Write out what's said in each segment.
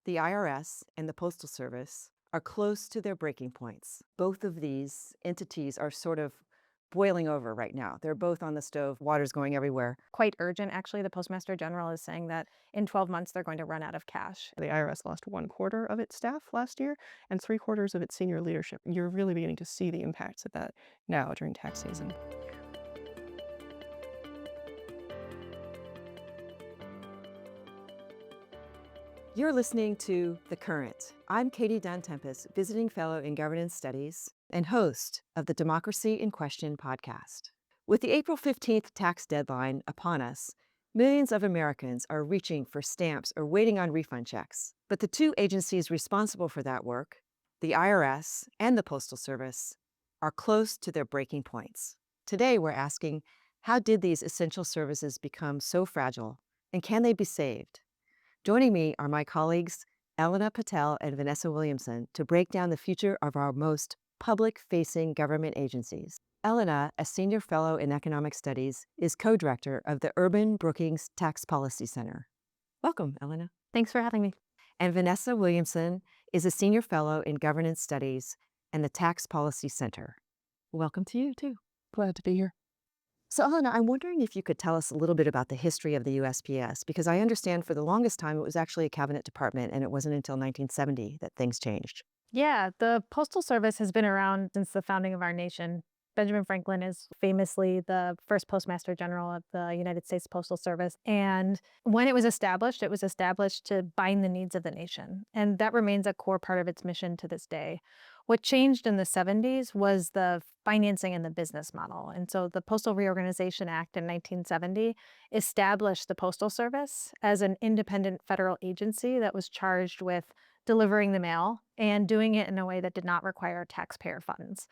The IRS and the Postal Service are close to their breaking points. Both of these entities are sort of boiling over right now. They're both on the stove, water's going everywhere. Quite urgent, actually. The Postmaster General is saying that in 12 months they're going to run out of cash. The IRS lost 1/4 of its staff last year and 3/4 of its senior leadership. You're really beginning to see the impacts of that now during tax season. You're listening to The Current. I'm Katie Dunn Tenpas, visiting fellow in governance studies and host of the Democracy in Question podcast. With the April 15th tax deadline upon us, millions of Americans are reaching for stamps or waiting on refund checks. But the two agencies responsible for that work, the IRS and the Postal Service, are close to their breaking points. Today, we're asking, how did these essential services become so fragile, and can they be saved? Joining me are my colleagues, Elena, Patel, and Vanessa Williamson, to break down the future of our most public-facing government agencies. Elena, a senior fellow in economic studies, is co-director of the Urban Brookings Tax Policy Center. Welcome, Elena. Thanks for having me. And Vanessa Williamson is a senior fellow in governance studies and the Tax Policy Center. Welcome to you, too. Glad to be here. So, Elena, I'm wondering if you could tell us a little bit about the history of the USPS, because I understand for the longest time it was actually a cabinet department, and it wasn't until 1970 that things changed. Yeah, the Postal Service has been around since the founding of our nation. Benjamin Franklin is famously the first Postmaster General of the United States Postal Service. And when it was established to bind the needs of the nation. And that remains a core part of its mission to this day. What changed in the 70s was the financing and the business model. And so the Postal Reorganization Act in 1970 established the Postal Service as an independent federal agency that was charged with delivering the mail and doing it in a way that did not require taxpayer funds.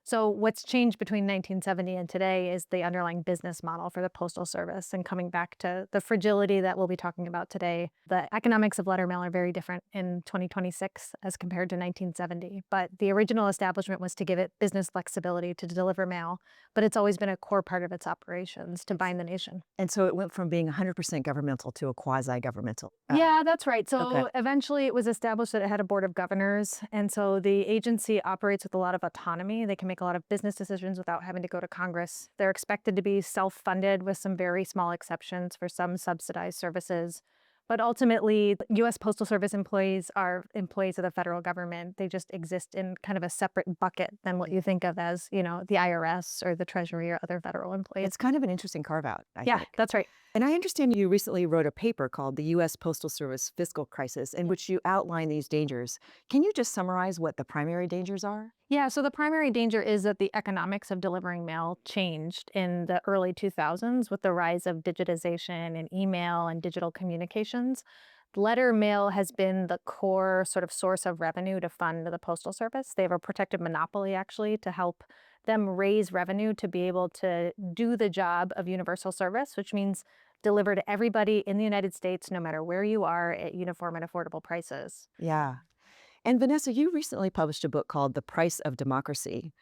So what's changed between 1970 and today is the underlying business model for the Postal Service. And coming back to the fragility that we'll be talking about today, the economics of letter mail are very different in 2026 as compared to 1970. But the original establishment was to give it business flexibility to deliver mail, but it's always been a core part of its operations to bind the nation. And so it went from being 100% governmental to a quasi-governmental. Yeah, that's right. So okay. Eventually it was established that it had a board of governors. And so the agency operates with a lot of autonomy. They can make a lot of business decisions without having to go to Congress. They're expected to be self-funded with some very small exceptions for some subsidized services. But ultimately, U.S. Postal Service employees are employees of the federal government. They just exist in kind of a separate bucket than what you think of as, the IRS or the Treasury or other federal employees. It's kind of an interesting carve-out, I Yeah, think. that's right. And I understand you recently wrote a paper called The U.S. Postal Service Fiscal Crisis, in which you outline these dangers. Can you just summarize what the primary dangers are? Yeah, so the primary danger is that the economics of delivering mail changed in the early 2000s with the rise of digitization and email and digital communications. Letter mail has been the core sort of source of revenue to fund the Postal Service. They have a protected monopoly, actually, to help them raise revenue to be able to do the job of universal service, which means deliver to everybody in the United States, no matter where you are, at uniform and affordable prices. Yeah. And Vanessa, you recently published a book called The Price of Democracy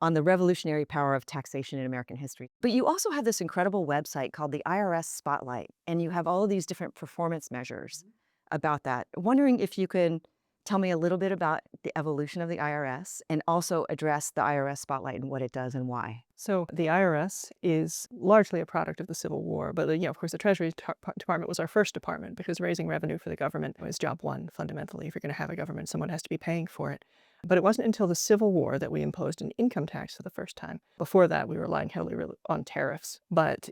on the revolutionary power of taxation in American history. But you also have this incredible website called the IRS Spotlight, and you have all of these different performance measures about that. Wondering if you can tell me a little bit about the evolution of the IRS and also address the IRS Spotlight and what it does and why. So the IRS is largely a product of the Civil War, but of course the Treasury Department was our first department because raising revenue for the government was job one, fundamentally. If you're going to have a government, someone has to be paying for it. But it wasn't until the Civil War that we imposed an income tax for the first time. Before that, we were relying heavily on tariffs. But,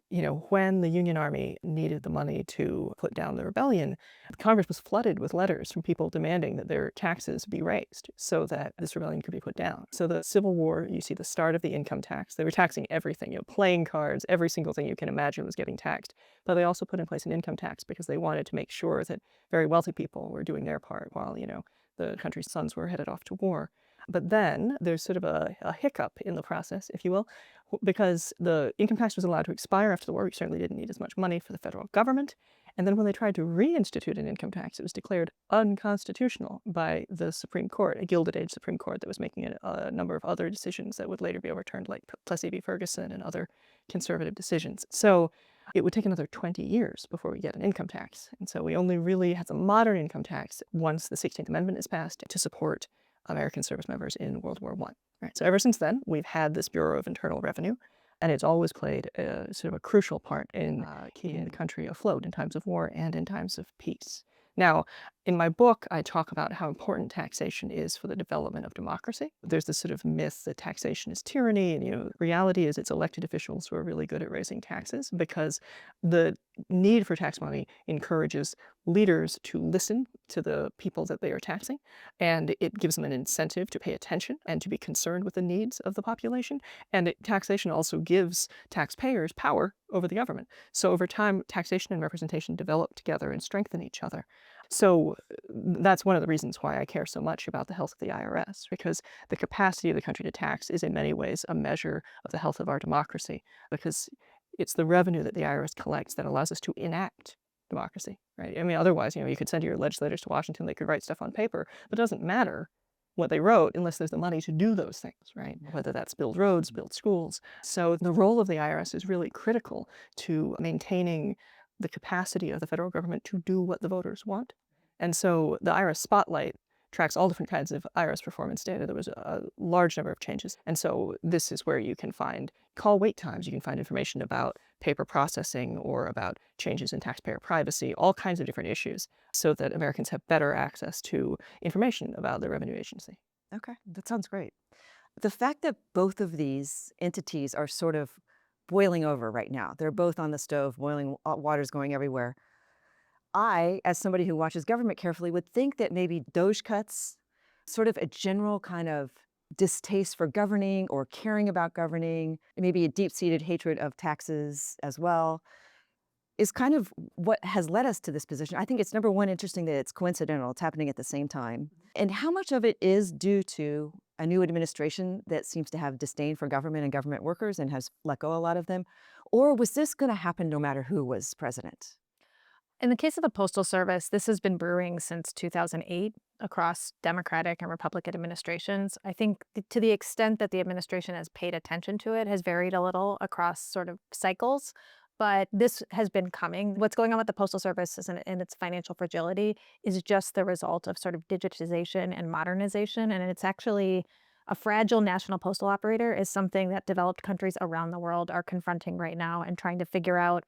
when the Union Army needed the money to put down the rebellion, Congress was flooded with letters from people demanding that their taxes be raised so that this rebellion could be put down. So the Civil War, you see the start of the income tax. They were taxing everything, playing cards, every single thing you can imagine was getting taxed. But they also put in place an income tax because they wanted to make sure that very wealthy people were doing their part while, the country's sons were headed off to war. But then there's sort of a hiccup in the process, if you will, because the income tax was allowed to expire after the war. We certainly didn't need as much money for the federal government. And then when they tried to reinstitute an income tax, it was declared unconstitutional by the Supreme Court, a Gilded Age Supreme Court that was making a number of other decisions that would later be overturned, like Plessy v. Ferguson and other conservative decisions. So it would take another 20 years before we get an income tax. And so we only really had a modern income tax once the 16th Amendment is passed to support American service members in World War I. Right? So ever since then, we've had this Bureau of Internal Revenue, and it's always played sort of a crucial part in keeping the country afloat in times of war and in times of peace. Now, in my book, I talk about how important taxation is for the development of democracy. There's this sort of myth that taxation is tyranny, and reality is it's elected officials who are really good at raising taxes, because the need for tax money encourages leaders to listen to the people that they are taxing, and it gives them an incentive to pay attention and to be concerned with the needs of the population. And taxation also gives taxpayers power over the government. So over time, taxation and representation develop together and strengthen each other. So that's one of the reasons why I care so much about the health of the IRS, because the capacity of the country to tax is in many ways a measure of the health of our democracy, because it's the revenue that the IRS collects that allows us to enact democracy, right? I mean, otherwise, you could send your legislators to Washington, they could write stuff on paper, but it doesn't matter what they wrote unless there's the money to do those things, right? Whether that's build roads, build schools. So the role of the IRS is really critical to maintaining the capacity of the federal government to do what the voters want. And so the IRS Spotlight tracks all different kinds of IRS performance data. There was a large number of changes. And so this is where you can find call wait times. You can find information about paper processing or about changes in taxpayer privacy, all kinds of different issues, so that Americans have better access to information about the revenue agency. Okay, that sounds great. The fact that both of these entities are sort of boiling over right now, they're both on the stove, boiling water's going everywhere. I, as somebody who watches government carefully, would think that maybe DOGE cuts, sort of a general kind of distaste for governing or caring about governing, maybe a deep-seated hatred of taxes as well, is kind of what has led us to this position. I think it's, number one, interesting that it's coincidental, it's happening at the same time. And how much of it is due to a new administration that seems to have disdain for government and government workers and has let go a lot of them? Or was this going to happen no matter who was president? In the case of the Postal Service, this has been brewing since 2008 across Democratic and Republican administrations. I think to the extent that the administration has paid attention to it has varied a little across sort of cycles, but this has been coming. What's going on with the Postal Service and its financial fragility is just the result of sort of digitization and modernization, and it's actually a fragile national postal operator is something that developed countries around the world are confronting right now and trying to figure out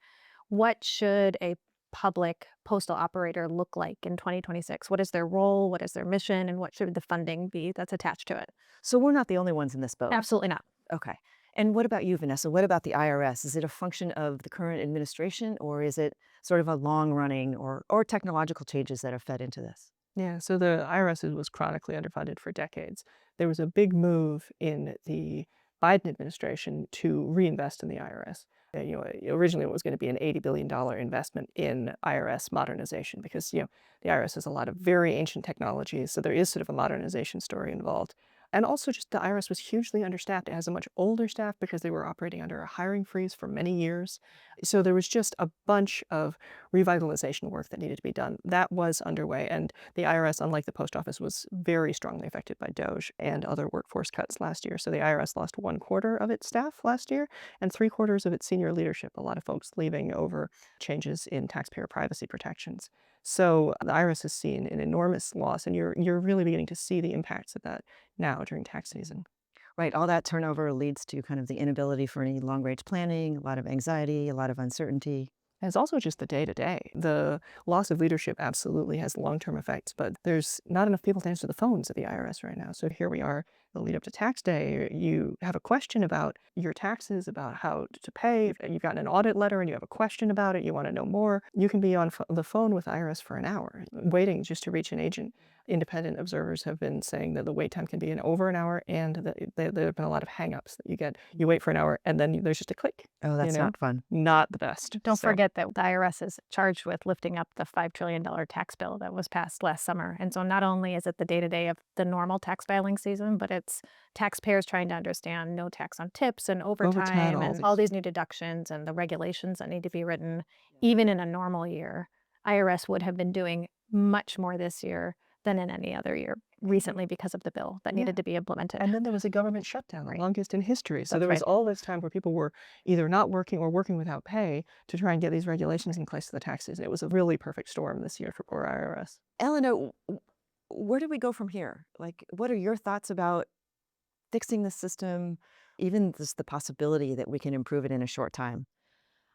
what should a public postal operator look like in 2026? What is their role? What is their mission? And what should the funding be that's attached to it? So we're not the only ones in this boat. Absolutely not. Okay. And what about you, Vanessa? What about the IRS? Is it a function of the current administration, or is it sort of a long-running or technological changes that have fed into this? Yeah, so the IRS was chronically underfunded for decades. There was a big move in the Biden administration to reinvest in the IRS. Originally it was going to be an $80 billion investment in IRS modernization, because the IRS has a lot of very ancient technologies, so there is sort of a modernization story involved. And also just the IRS was hugely understaffed. It has a much older staff because they were operating under a hiring freeze for many years. So there was just a bunch of revitalization work that needed to be done. That was underway. And the IRS, unlike the post office, was very strongly affected by DOGE and other workforce cuts last year. So the IRS lost 1/4 of its staff last year and 3/4 of its senior leadership, a lot of folks leaving over changes in taxpayer privacy protections. So the IRS has seen an enormous loss, and you're really beginning to see the impacts of that now during tax season. Right. All that turnover leads to kind of the inability for any long-range planning, a lot of anxiety, a lot of uncertainty. And it's also just the day-to-day. The loss of leadership absolutely has long-term effects, but there's not enough people to answer the phones at the IRS right now. So here we are, the lead up to tax day. You have a question about your taxes, about how to pay. You've gotten an audit letter and you have a question about it. You want to know more. You can be on the phone with IRS for an hour, waiting just to reach an agent. Independent observers have been saying that the wait time can be over an hour, and that there have been a lot of hang-ups that you get. You wait for an hour, and then there's just a click. Oh, that's not fun. Not the best. Don't forget that the IRS is charged with lifting up the $5 trillion tax bill that was passed last summer. And so not only is it the day-to-day of the normal tax filing season, but it's taxpayers trying to understand no tax on tips and overtime and all these new deductions and the regulations that need to be written. Even in a normal year, IRS would have been doing much more this year than in any other year. recently because of the bill that Yeah. needed to be implemented. And then there was a government shutdown, the Right. longest in history. So That's there was right. all this time where people were either not working or working without pay to try and get these regulations in place to the taxes. And it was a really perfect storm this year for poor IRS. Elena, where do we go from here? Like, what are your thoughts about fixing the system, even just the possibility that we can improve it in a short time?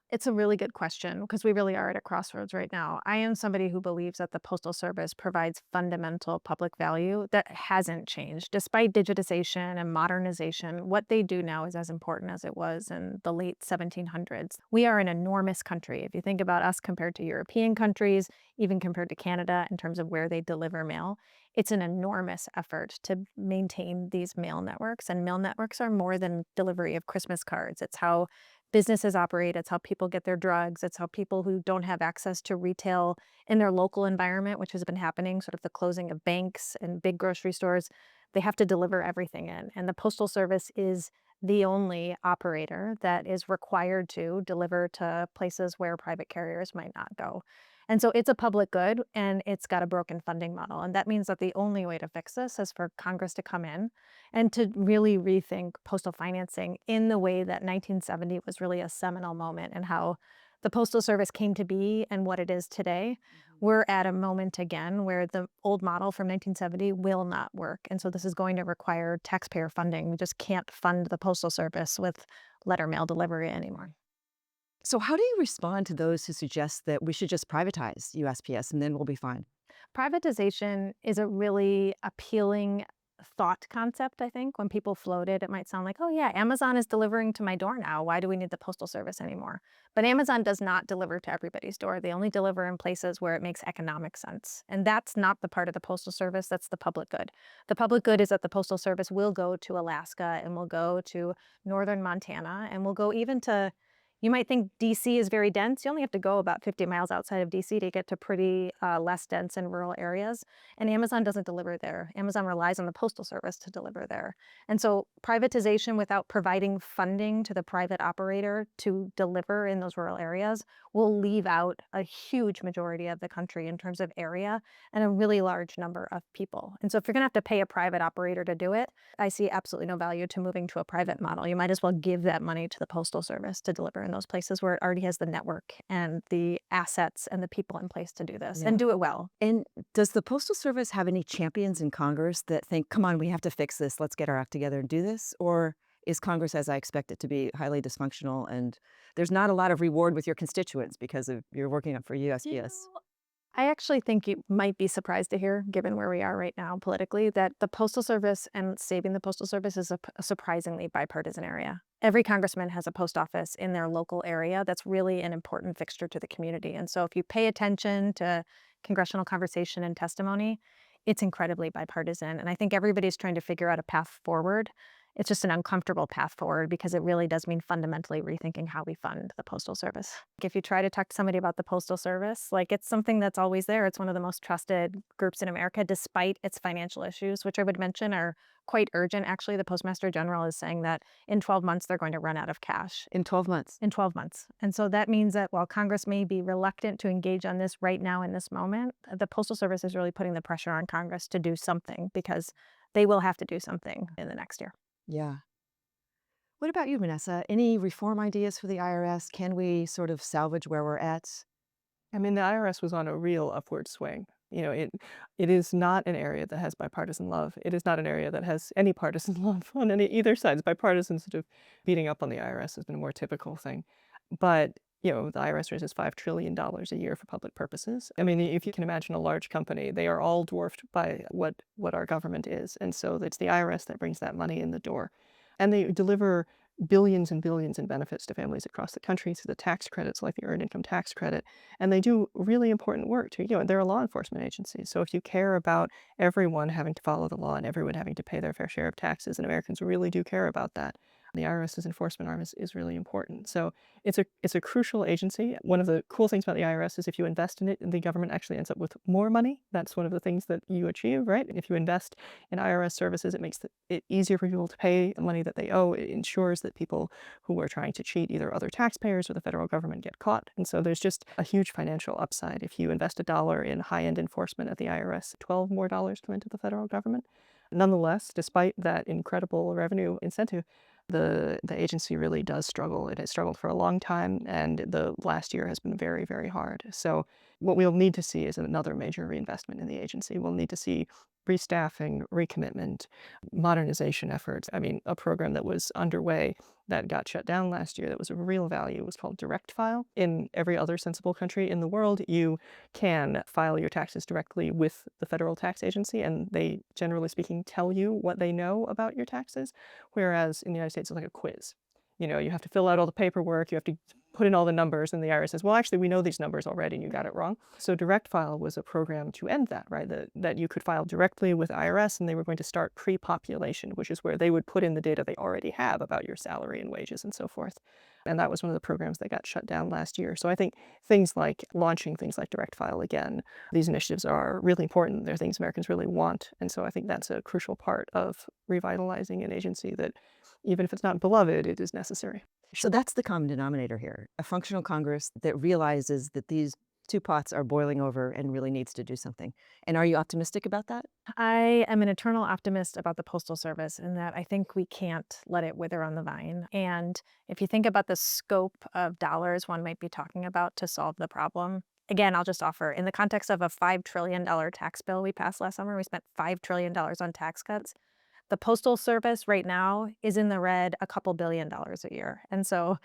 It's a really good question because we really are at a crossroads right now. I am somebody who believes that the Postal Service provides fundamental public value that hasn't changed. Despite digitization and modernization, what they do now is as important as it was in the late 1700s. We are an enormous country. If you think about us compared to European countries, even compared to Canada in terms of where they deliver mail, it's an enormous effort to maintain these mail networks. And mail networks are more than delivery of Christmas cards. It's how businesses operate. It's how people get their drugs. It's how people who don't have access to retail in their local environment, which has been happening, sort of the closing of banks and big grocery stores, they have to deliver everything in. And the Postal Service is the only operator that is required to deliver to places where private carriers might not go. And so it's a public good and it's got a broken funding model. And that means that the only way to fix this is for Congress to come in and to really rethink postal financing in the way that 1970 was really a seminal moment and how the Postal Service came to be and what it is today. We're at a moment again where the old model from 1970 will not work. And so this is going to require taxpayer funding. We just can't fund the Postal Service with letter mail delivery anymore. So, how do you respond to those who suggest that we should just privatize USPS and then we'll be fine? Privatization is a really appealing thought concept, I think. When people float it, it might sound like, oh, yeah, Amazon is delivering to my door now. Why do we need the Postal Service anymore? But Amazon does not deliver to everybody's door. They only deliver in places where it makes economic sense. And that's not the part of the Postal Service. That's the public good. The public good is that the Postal Service will go to Alaska and will go to northern Montana and will go even to, you might think DC is very dense. You only have to go about 50 miles outside of DC to get to pretty less dense and rural areas. And Amazon doesn't deliver there. Amazon relies on the Postal Service to deliver there. And so privatization without providing funding to the private operator to deliver in those rural areas will leave out a huge majority of the country in terms of area and a really large number of people. And so if you're going to have to pay a private operator to do it, I see absolutely no value to moving to a private model. You might as well give that money to the Postal Service to deliver in those places where it already has the network and the assets and the people in place to do this and do it well. And does the Postal Service have any champions in Congress that think, come on, we have to fix this, let's get our act together and do this? Or is Congress, as I expect it to be, highly dysfunctional and there's not a lot of reward with your constituents because of you're working up for USPS? I actually think you might be surprised to hear, given where we are right now politically, that the Postal Service and saving the Postal Service is a surprisingly bipartisan area. Every congressman has a post office in their local area that's really an important fixture to the community. And so if you pay attention to congressional conversation and testimony, it's incredibly bipartisan. And I think everybody's trying to figure out a path forward. It's just an uncomfortable path forward because it really does mean fundamentally rethinking how we fund the Postal Service. If you try to talk to somebody about the Postal Service, like it's something that's always there. It's one of the most trusted groups in America, despite its financial issues, which I would mention are quite urgent. Actually, the Postmaster General is saying that in 12 months, they're going to run out of cash. In 12 months? In 12 months. And so that means that while Congress may be reluctant to engage on this right now in this moment, the Postal Service is really putting the pressure on Congress to do something because they will have to do something in the next year. Yeah. What about you, Vanessa? Any reform ideas for the IRS? Can we sort of salvage where we're at? I mean, the IRS was on a real upward swing. It is not an area that has bipartisan love. It is not an area that has any partisan love on either side. It's bipartisan sort of beating up on the IRS has been a more typical thing. But, the IRS raises $5 trillion a year for public purposes. I mean, if you can imagine a large company, they are all dwarfed by what our government is. And so it's the IRS that brings that money in the door. And they deliver billions and billions in benefits to families across the country through the tax credits like the Earned Income Tax Credit. And they do really important work too. They're a law enforcement agency. So if you care about everyone having to follow the law and everyone having to pay their fair share of taxes, and Americans really do care about that, The IRS's enforcement arm is really important. So it's a crucial agency. One of the cool things about the IRS is if you invest in it, the government actually ends up with more money. That's one of the things that you achieve, right? If you invest in IRS services, it makes it easier for people to pay the money that they owe. It ensures that people who are trying to cheat either other taxpayers or the federal government get caught. And so there's just a huge financial upside. If you invest $1 in high-end enforcement at the IRS, $12 more come into the federal government. Nonetheless, despite that incredible revenue incentive, the agency really does struggle. It has struggled for a long time, and the last year has been very, very hard. So what we'll need to see is another major reinvestment in the agency. We'll need to see restaffing, recommitment, modernization efforts. I mean, a program that was underway that got shut down last year that was of real value was called Direct File. In every other sensible country in the world, you can file your taxes directly with the federal tax agency, and they, generally speaking, tell you what they know about your taxes, whereas in the United States, it's like a quiz. You have to fill out all the paperwork, you have to put in all the numbers, and the IRS says, well, actually, we know these numbers already, and you got it wrong. So Direct File was a program to end that, right? That you could file directly with IRS, and they were going to start pre-population, which is where they would put in the data they already have about your salary and wages and so forth. And that was one of the programs that got shut down last year. So I think launching things like Direct File again, these initiatives are really important. They're things Americans really want. And so I think that's a crucial part of revitalizing an agency that, even if it's not beloved, it is necessary. So that's the common denominator here, a functional Congress that realizes that these two pots are boiling over and really needs to do something. And are you optimistic about that? I am an eternal optimist about the Postal Service in that I think we can't let it wither on the vine. And if you think about the scope of dollars one might be talking about to solve the problem, again, I'll just offer, in the context of a $5 trillion tax bill we passed last summer, we spent $5 trillion on tax cuts. The Postal Service right now is in the red a couple $1 billion a year. And so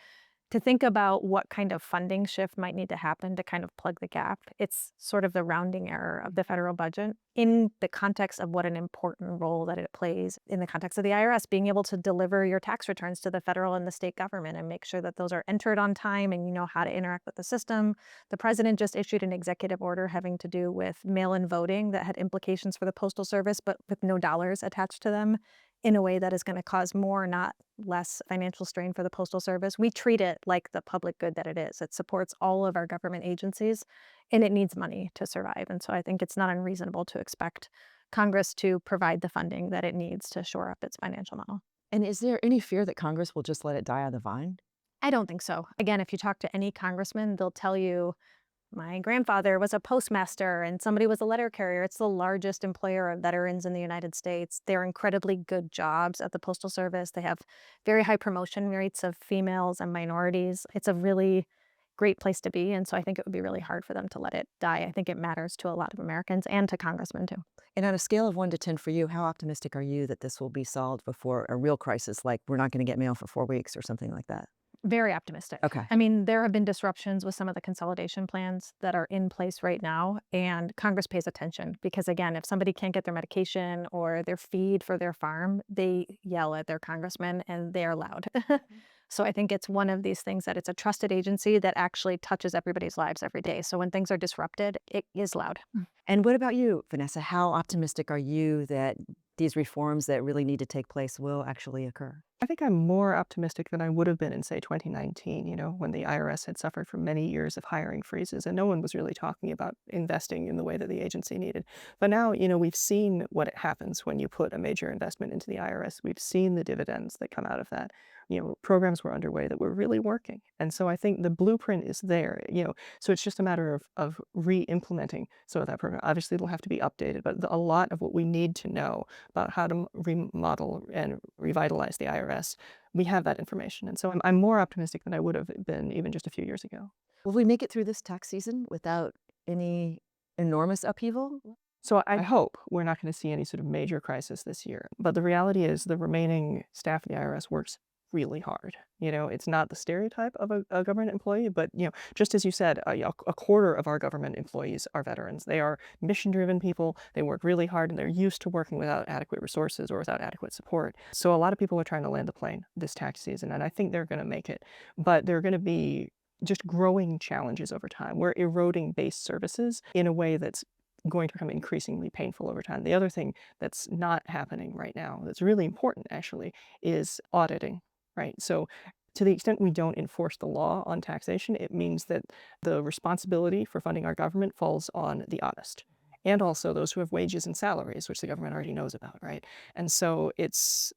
to think about what kind of funding shift might need to happen to kind of plug the gap, it's sort of the rounding error of the federal budget in the context of what an important role that it plays in the context of the IRS, being able to deliver your tax returns to the federal and the state government and make sure that those are entered on time and you know how to interact with the system. The president just issued an executive order having to do with mail-in voting that had implications for the Postal Service, but with no dollars attached to them, in a way that is going to cause more, not less, financial strain for the Postal Service. We treat it like the public good that it is. It supports all of our government agencies, and it needs money to survive. And so I think it's not unreasonable to expect Congress to provide the funding that it needs to shore up its financial model. And is there any fear that Congress will just let it die on the vine? I don't think so. Again, if you talk to any congressman, they'll tell you, my grandfather was a postmaster and somebody was a letter carrier. It's the largest employer of veterans in the United States. They're incredibly good jobs at the Postal Service. They have very high promotion rates of females and minorities. It's a really great place to be. And so I think it would be really hard for them to let it die. I think it matters to a lot of Americans and to congressmen too. And on a scale of 1 to 10 for you, how optimistic are you that this will be solved before a real crisis, like we're not going to get mail for 4 weeks or something like that? Very optimistic. Okay. I mean, there have been disruptions with some of the consolidation plans that are in place right now, and Congress pays attention because, again, if somebody can't get their medication or their feed for their farm, they yell at their congressman and they are loud. So I think it's one of these things that it's a trusted agency that actually touches everybody's lives every day. So when things are disrupted, it is loud. And what about you, Vanessa? How optimistic are you that these reforms that really need to take place will actually occur? I think I'm more optimistic than I would have been in, say, 2019, when the IRS had suffered from many years of hiring freezes and no one was really talking about investing in the way that the agency needed. But now, we've seen what happens when you put a major investment into the IRS. We've seen the dividends that come out of that. Programs were underway that were really working. And so I think the blueprint is there, so it's just a matter of re-implementing some of that program. Obviously, it'll have to be updated, but a lot of what we need to know about how to remodel and revitalize the IRS, we have that information. And so I'm more optimistic than I would have been even just a few years ago. Will we make it through this tax season without any enormous upheaval? So I hope we're not going to see any sort of major crisis this year. But the reality is the remaining staff of the IRS works really hard. It's not the stereotype of a government employee, but, just as you said, a quarter of our government employees are veterans. They are mission-driven people. They work really hard, and they're used to working without adequate resources or without adequate support. So a lot of people are trying to land the plane this tax season, and I think they're going to make it. But there are going to be just growing challenges over time. We're eroding base services in a way that's going to become increasingly painful over time. The other thing that's not happening right now, that's really important actually, is auditing. right? So to the extent we don't enforce the law on taxation, it means that the responsibility for funding our government falls on the honest and also those who have wages and salaries, which the government already knows about, right? And so it's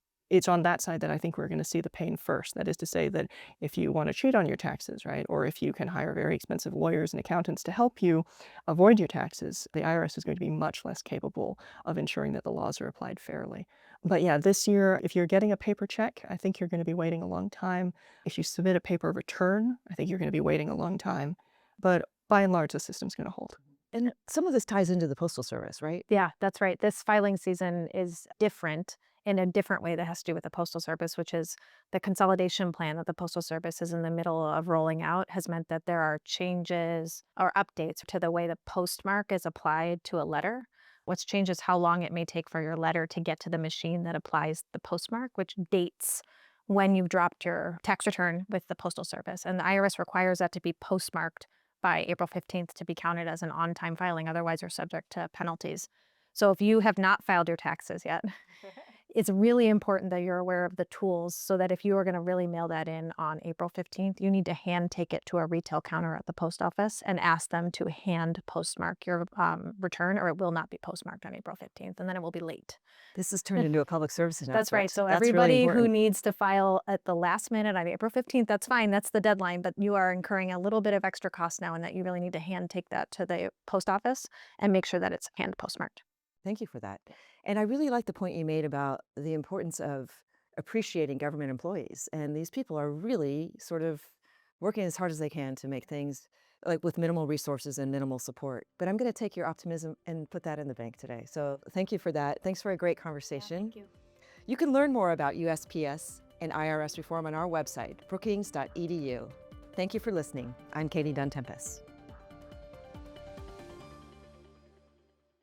on that side that I think we're going to see the pain first. That is to say that if you want to cheat on your taxes, right, or if you can hire very expensive lawyers and accountants to help you avoid your taxes, the IRS is going to be much less capable of ensuring that the laws are applied fairly. But yeah, this year, if you're getting a paper check, I think you're going to be waiting a long time. If you submit a paper return, I think you're going to be waiting a long time. But by and large, the system's going to hold. And some of this ties into the Postal Service, right? Yeah, that's right. This filing season is different in a different way that has to do with the Postal Service, which is the consolidation plan that the Postal Service is in the middle of rolling out has meant that there are changes or updates to the way the postmark is applied to a letter. What's changed is how long it may take for your letter to get to the machine that applies the postmark, which dates when you've dropped your tax return with the Postal Service. And the IRS requires that to be postmarked by April 15th to be counted as an on-time filing. Otherwise, you're subject to penalties. So if you have not filed your taxes yet, it's really important that you're aware of the tools so that if you are going to really mail that in on April 15th, you need to hand take it to a retail counter at the post office and ask them to hand postmark your return, or it will not be postmarked on April 15th, and then it will be late. This has turned into a public service announcement. That's right. So That's really everybody who important. needs to file at the last minute on April 15th, that's fine. That's the deadline. But you are incurring a little bit of extra cost now, and that you really need to hand take that to the post office and make sure that it's hand postmarked. Thank you for that. And I really like the point you made about the importance of appreciating government employees. And these people are really sort of working as hard as they can to make things like with minimal resources and minimal support. But I'm going to take your optimism and put that in the bank today. So thank you for that. Thanks for a great conversation. Thank you. You can learn more about USPS and IRS reform on our website, brookings.edu. Thank you for listening. I'm Katie Dunn Tenpas.